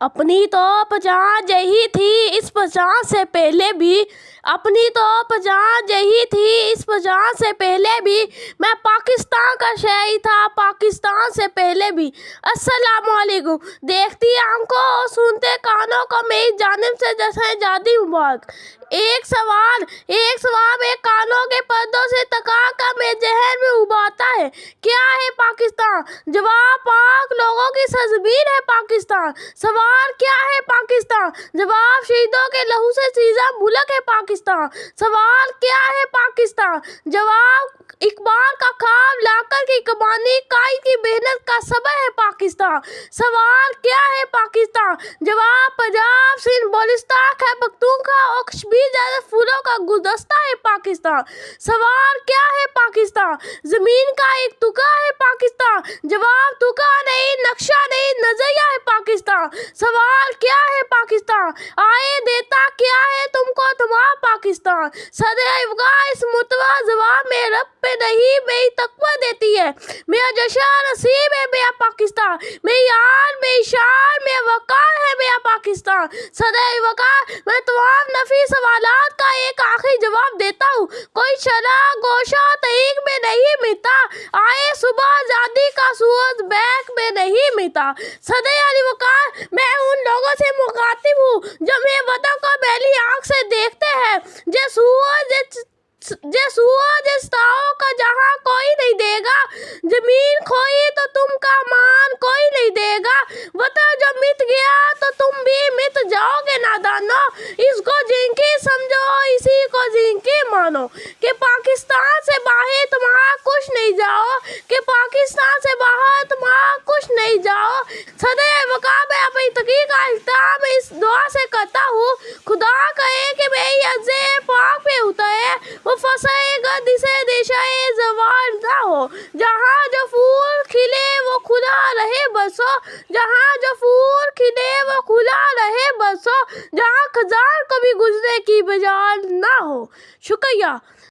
अपनी तो पहचान यही थी इस पहचान से पहले भी। अपनी तो पहचान यही थी इस पहचान से पहले भी। मैं पाकिस्तान का शहरी था पाकिस्तान से पहले भी। अस्सलाम वालेकुम। देखती आंखों और सुनते कानों को मेरी जानिब से जैसे जादी मुबारक। एक सवाल मेरे कानों के पर्दों से तका कर मेरे जहन में उबारता है, क्या है पाकिस्तान? जवाब, पाक लोगों की सरजमीन है पाकिस्तान। सवाल, क्या है पाकिस्तान? जवाब, शहीदों के लहू से सींचा मुल्क है पाकिस्तान। सवाल, क्या है पाकिस्तान? जवाब, इकबाल का ख्वाब लाकर की कमानी कायद की मेहनत का सबब है पाकिस्तान। सवाल, क्या है पाकिस्तान? जवाब, पंजाब, सिंध, बलूचिस्तान, खैबर पख्तूनख्वा और कश्मीर जैसे फूलों का गुलदस्ता है पाकिस्तान। सवाल, क्या है पाकिस्तान? जमीन का एक टुकड़ा है पाकिस्तान। जवाब, टुकड़ा नहीं, नक्शा नहीं, नजरिया है पाकिस्तान। सवाल, क्या है पाकिस्तान? आए देता क्या है तुमको तुम्हारा पाकिस्तान? सदैव इस मुतवा जवाब में रब पे नहीं मेरी तकवा देती है। मेरा जश्न नसीब है मेरा पाकिस्तान। मेरी आन, मेरी शान, मेरा वकार है मेरा पाकिस्तान। सदैव वकार। मैं तमाम नफी सवालात का एक आखिरी जवाब देता हूँ। कोई शरा गोशा तहरीक में नहीं मिलता। आए सुबह आजादी का सूरज बैक में नहीं मिलता। सदैव अली वकार। मैं उन लोगों से मुखातिब हूँ जो मेरे वतन को पहली आंख से देखते हैं। जे सूरज सितारों का जहां कोई नहीं देगा। जमीन खोई तो तुम का मान कोई नहीं देगा। वतन जो मिट गया तो तुम भी मिट जाओगे नादानो। इसको जिनकी समझो इसी को जिनकी मानो। कि पाकिस्तान से बाहर तुम्हारा कुछ नहीं जाओ। कि पाकिस्तान से बाहर तुम्हारा कुछ नहीं जाओ। सदैव वकार में अपनी तकरीर का इख्तिताम इस दुआ से करता हूँ, खुदा करे कि मेरी अर्ज़े पाक पे उतरे वो फसाए गर्द से दिशाए ज़वाल ना हो। जहाँ जो फूल खिले वो खुला रहे बरसो। जहाँ जो फूल खिले वो खुला रहे बरसो। जहाँ खजान को भी गुजरने की बजाल ना हो। शुक्रिया।